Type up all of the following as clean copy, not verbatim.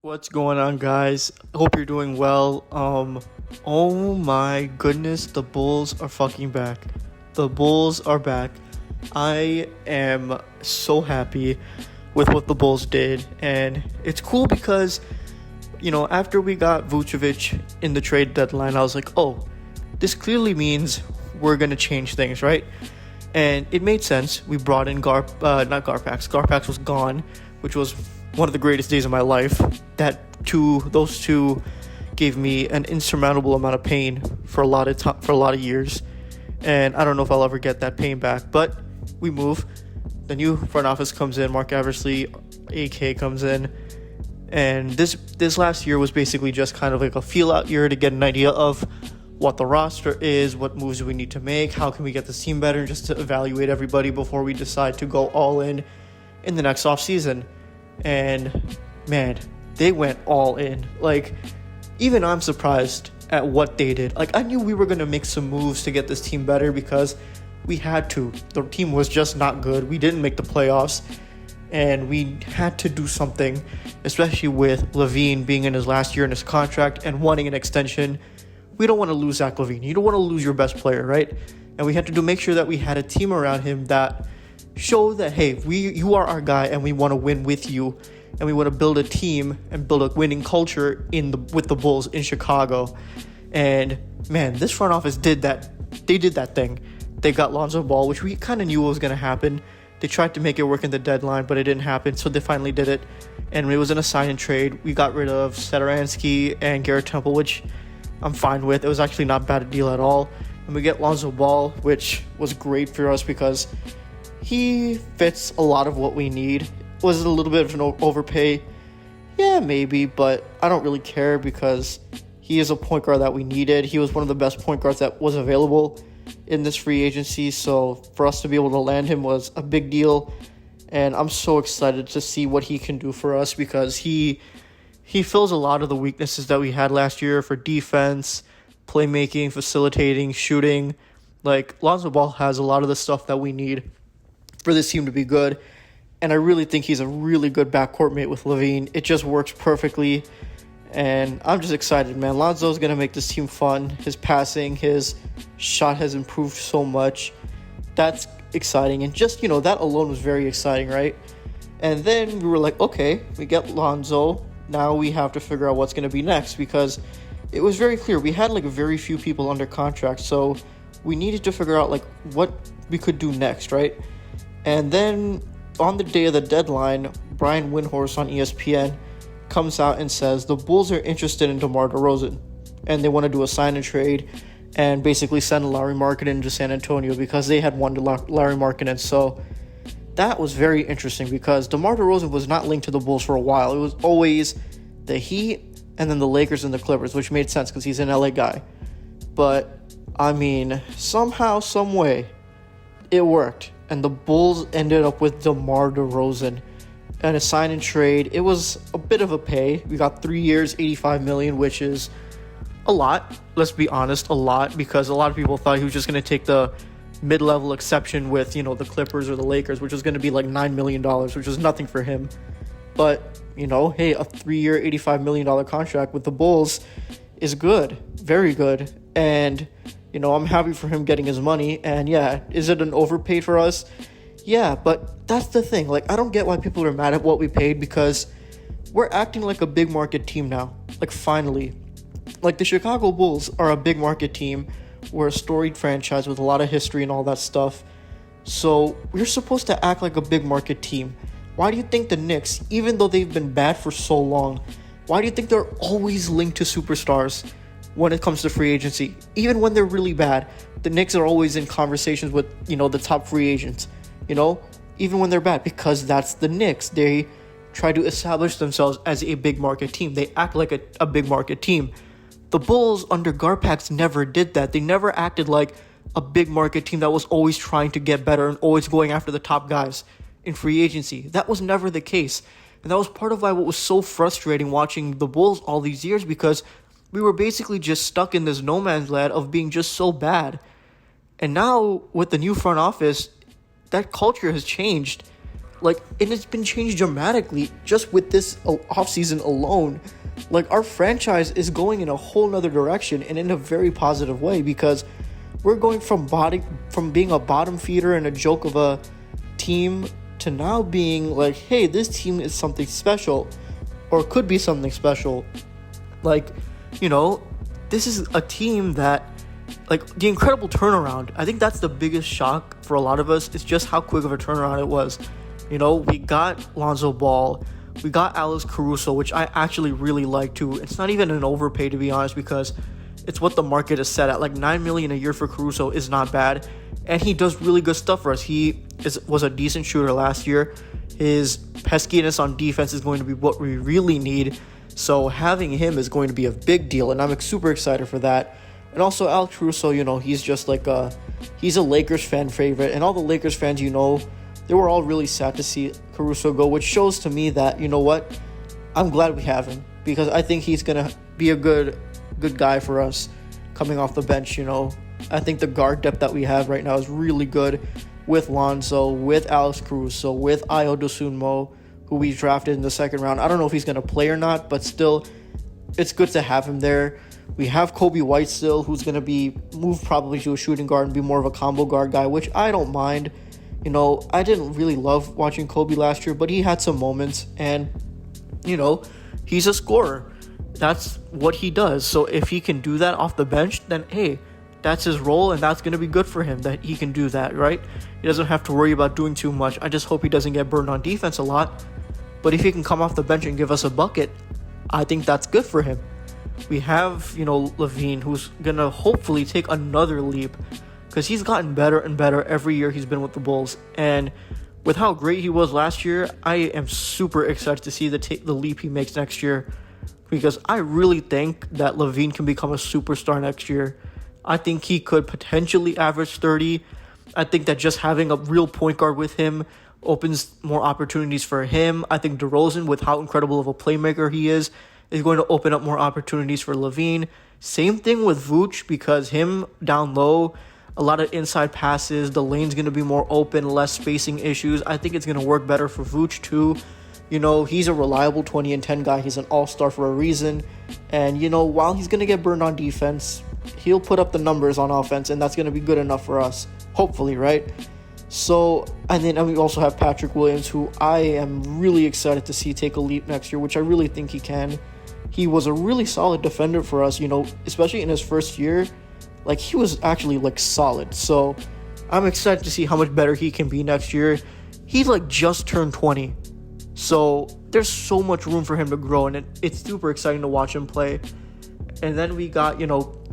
What's going on, guys? Hope you're doing well. Oh my goodness, the Bulls are fucking back. The Bulls are back. I am so happy with what the Bulls did, and it's cool because, after we got Vucevic in the trade deadline, I was like, oh, this clearly means we're gonna change things, right? And it made sense. We brought in not Garpax. Garpax was gone, which was one of the greatest days of my life. Those two gave me an insurmountable amount of pain for a lot of years, and I don't know if I'll ever get that pain back. But we move. The new front office comes in. Mark Eversley, AK, comes in, and this last year was basically just kind of like a feel out year to get an idea of what the roster is, what moves do we need to make, how can we get this team better, just to evaluate everybody before we decide to go all in the next offseason. And man, they went all in. Like, even I'm surprised at what they did. Like, I knew we were going to make some moves to get this team better because we had to. The team was just not good. We didn't make the playoffs, and we had to do something, especially with LaVine being in his last year in his contract and wanting an extension. We don't want to lose Zach LaVine. You don't want to lose your best player, right? And we had to make sure that we had a team around him that showed that, hey, you are our guy, and we want to win with you, and we want to build a team and build a winning culture with the Bulls in Chicago. And man, this front office did that. They did that thing. They got Lonzo Ball, which we kind of knew was going to happen. They tried to make it work in the deadline, but it didn't happen, so they finally did it. And it was in a sign and trade. We got rid of Satoransky and Garrett Temple, which I'm fine with. It was actually not bad a deal at all. And we get Lonzo Ball, which was great for us because he fits a lot of what we need. Was it a little bit of an overpay? Yeah, maybe, but I don't really care because he is a point guard that we needed. He was one of the best point guards that was available in this free agency, so for us to be able to land him was a big deal. And I'm so excited to see what he can do for us because he fills a lot of the weaknesses that we had last year for defense, playmaking, facilitating, shooting. Like, Lonzo Ball has a lot of the stuff that we need for this team to be good. And I really think he's a really good backcourt mate with LaVine. It just works perfectly. And I'm just excited, man. Lonzo's going to make this team fun. His passing, his shot has improved so much. That's exciting. And just, that alone was very exciting, right? And then we were like, okay, we get Lonzo. Now we have to figure out what's going to be next because it was very clear. We had very few people under contract. So we needed to figure out what we could do next, right? And then on the day of the deadline, Brian Windhorst on ESPN comes out and says the Bulls are interested in Demar Derozan, and they want to do a sign and trade and basically send Larry Markkinen to San Antonio because they had wanted Larry Markkinen. So that was very interesting because DeMar DeRozan was not linked to the Bulls for a while. It was always the Heat and then the Lakers and the Clippers, which made sense because he's an LA guy. But, I mean, somehow, some way, it worked. And the Bulls ended up with DeMar DeRozan and a sign and trade. It was a bit of a pay. We got 3 years, $85 million, which is a lot. Let's be honest, a lot, because a lot of people thought he was just going to take the mid-level exception with, the Clippers or the Lakers, which was going to be $9 million, which was nothing for him. But, hey, a 3-year, $85 million contract with the Bulls is good, very good. And I'm happy for him getting his money. And yeah, is it an overpay for us? Yeah, but that's the thing. I don't get why people are mad at what we paid because we're acting like a big market team now. Finally. The Chicago Bulls are a big market team. We're a storied franchise with a lot of history and all that stuff. So we're supposed to act like a big market team. Why do you think the Knicks, even though they've been bad for so long, why do you think they're always linked to superstars when it comes to free agency? Even when they're really bad, the Knicks are always in conversations with, the top free agents, even when they're bad, because that's the Knicks. They try to establish themselves as a big market team. They act like a big market team. The Bulls under Garpax never did that. They never acted like a big market team that was always trying to get better and always going after the top guys in free agency. That was never the case. And that was part of why what was so frustrating watching the Bulls all these years, because we were basically just stuck in this no man's land of being just so bad. And now with the new front office, that culture has changed. Like, and it's been changed dramatically just with this offseason alone. Like, our franchise is going in a whole nother direction and in a very positive way, because we're going from being a bottom feeder and a joke of a team to now being like, hey, this team is something special, or could be something special. Like, this is a team that, like, the incredible turnaround. I think that's the biggest shock for a lot of us. It's just how quick of a turnaround it was. We got Lonzo Ball. We got Alex Caruso, which I actually really like too. It's not even an overpay, to be honest, because it's what the market is set at. Like, $9 million a year for Caruso is not bad, and he does really good stuff for us. He was a decent shooter last year. His peskiness on defense is going to be what we really need. So having him is going to be a big deal, and I'm super excited for that. And also Alex Caruso, he's just like he's a Lakers fan favorite, and all the Lakers fans, they were all really sad to see Caruso go, which shows to me that, I'm glad we have him, because I think he's going to be a good guy for us coming off the bench. I think the guard depth that we have right now is really good with Lonzo, with Alex Caruso, with Ayo Dosunmu, who we drafted in the second round. I don't know if he's going to play or not, but still, it's good to have him there. We have Kobe White still, who's going to be moved probably to a shooting guard and be more of a combo guard guy, which I don't mind. I didn't really love watching Kobe last year, but he had some moments, and, he's a scorer. That's what he does. So if he can do that off the bench, then, hey, that's his role, and that's going to be good for him that he can do that, right? He doesn't have to worry about doing too much. I just hope he doesn't get burned on defense a lot. But if he can come off the bench and give us a bucket, I think that's good for him. We have, Levine, who's going to hopefully take another leap, because he's gotten better and better every year he's been with the Bulls. And with how great he was last year, I am super excited to see the leap he makes next year, because I really think that Levine can become a superstar next year. I think he could potentially average 30. I think that just having a real point guard with him opens more opportunities for him. I think DeRozan, with how incredible of a playmaker he is going to open up more opportunities for Levine. Same thing with Vooch, because him down low, a lot of inside passes, the lane's going to be more open, less spacing issues. I think it's going to work better for Vooch too. He's a reliable 20 and 10 guy. He's an all-star for a reason. And, while he's going to get burned on defense, he'll put up the numbers on offense, and that's going to be good enough for us, hopefully, right? So, and then we also have Patrick Williams, who I am really excited to see take a leap next year, which I really think he can. He was a really solid defender for us, especially in his first year. Like, he was actually, solid. So, I'm excited to see how much better he can be next year. He, just turned 20. So, there's so much room for him to grow, and it's super exciting to watch him play. And then we got,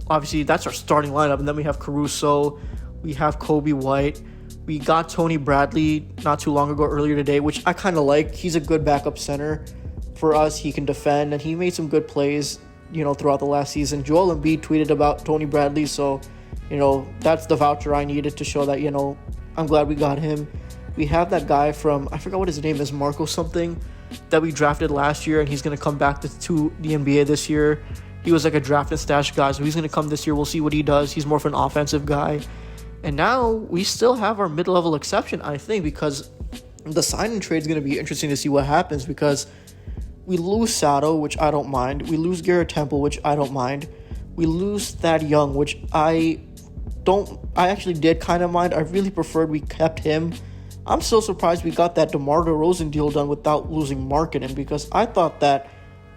obviously, that's our starting lineup. And then we have Caruso. We have Kobe White. We got Tony Bradley not too long ago, earlier today, which I kind of like. He's a good backup center for us. He can defend, and he made some good plays, throughout the last season. Joel Embiid tweeted about Tony Bradley, so, that's the voucher I needed to show that, I'm glad we got him. We have that guy from, I forgot what his name is, Marco something, that we drafted last year, and he's going to come back to the NBA this year. He was like a draft and stash guy, so he's going to come this year. We'll see what he does. He's more of an offensive guy. And now we still have our mid-level exception, I think, because the sign-in trade is going to be interesting to see what happens, because we lose Sato, which I don't mind. We lose Garrett Temple, which I don't mind. We lose Thad Young, which I actually did kind of mind. I really preferred we kept him. I'm so surprised we got that DeMar DeRozan deal done without losing Markkanen, because I thought that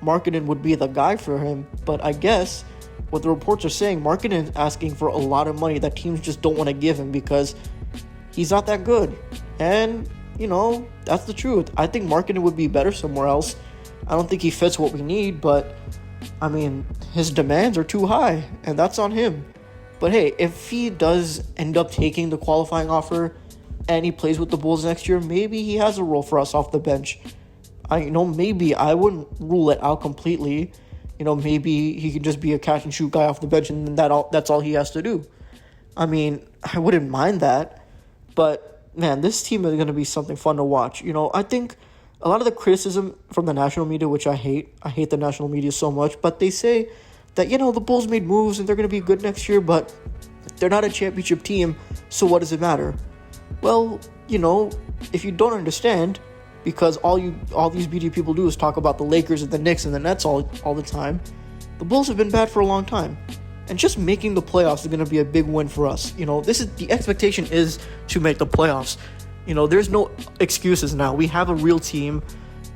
Markkanen would be the guy for him. But I guess what the reports are saying, Markkanen is asking for a lot of money that teams just don't want to give him because he's not that good. And, that's the truth. I think Markkanen would be better somewhere else. I don't think he fits what we need, but, his demands are too high, and that's on him. But hey, if he does end up taking the qualifying offer and he plays with the Bulls next year, maybe he has a role for us off the bench. Maybe I wouldn't rule it out completely. Maybe he could just be a catch and shoot guy off the bench, and that's all he has to do. I wouldn't mind that. But, man, this team is going to be something fun to watch. I think a lot of the criticism from the national media, which I hate the national media so much, but they say that, the Bulls made moves and they're going to be good next year, but they're not a championship team, so what does it matter? Well, if you don't understand, because all these media people do is talk about the Lakers and the Knicks and the Nets all the time. The Bulls have been bad for a long time. And just making the playoffs is going to be a big win for us. The expectation is to make the playoffs. There's no excuses now. We have a real team,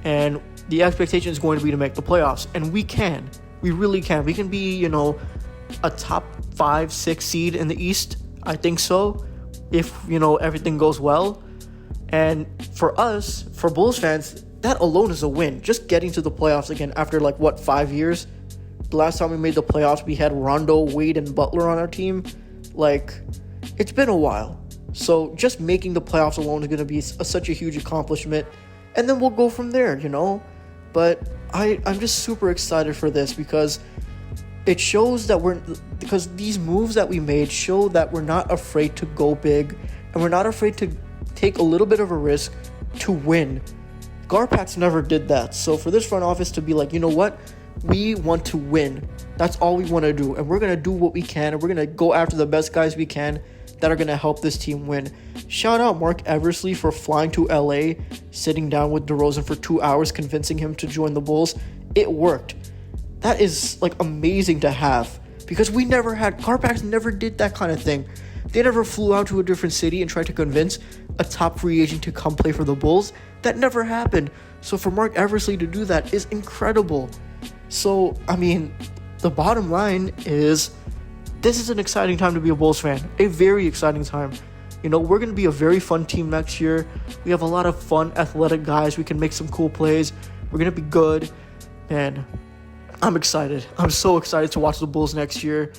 and the expectation is going to be to make the playoffs. And we can. We really can. We can be, a top 5-6 seed in the East. I think so, if, everything goes well. And for us, for Bulls fans, that alone is a win. Just getting to the playoffs again after, 5 years? The last time we made the playoffs, we had Rondo, Wade, and Butler on our team. It's been a while. So just making the playoffs alone is going to be such a huge accomplishment. And then we'll go from there, But I'm just super excited for this because it shows that because these moves that we made show that we're not afraid to go big. And we're not afraid to take a little bit of a risk to win. Garpax never did that. So for this front office to be like, you know what? We want to win. That's all we want to do. And we're going to do what we can. And we're going to go after the best guys we can that are going to help this team win. Shout out Mark Eversley for flying to LA, sitting down with DeRozan for 2 hours, convincing him to join the Bulls. It worked. That is amazing to have. Because Garpax never did that kind of thing. They never flew out to a different city and tried to convince a top free agent to come play for the Bulls. That never happened. So for Mark Eversley to do that is incredible. So, the bottom line is this is an exciting time to be a Bulls fan. A very exciting time. We're going to be a very fun team next year. We have a lot of fun, athletic guys. We can make some cool plays. We're going to be good. And I'm excited. I'm so excited to watch the Bulls next year.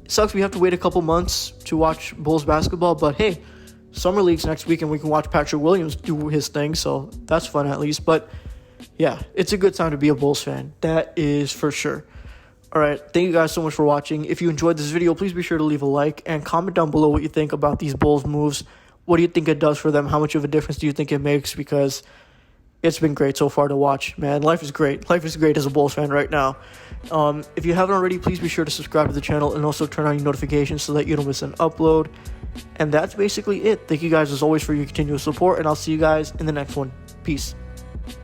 It sucks we have to wait a couple months to watch Bulls basketball, but hey, Summer League's next week and we can watch Patrick Williams do his thing, so that's fun at least. But yeah, it's a good time to be a Bulls fan. That is for sure. All right, thank you guys so much for watching. If you enjoyed this video, please be sure to leave a like and comment down below what you think about these Bulls moves. What do you think it does for them? How much of a difference do you think it makes? Because it's been great so far to watch, man. Life is great. Life is great as a Bulls fan right now. If you haven't already, please be sure to subscribe to the channel and also turn on your notifications so that you don't miss an upload. And that's basically it. Thank you guys as always for your continuous support, and I'll see you guys in the next one. Peace.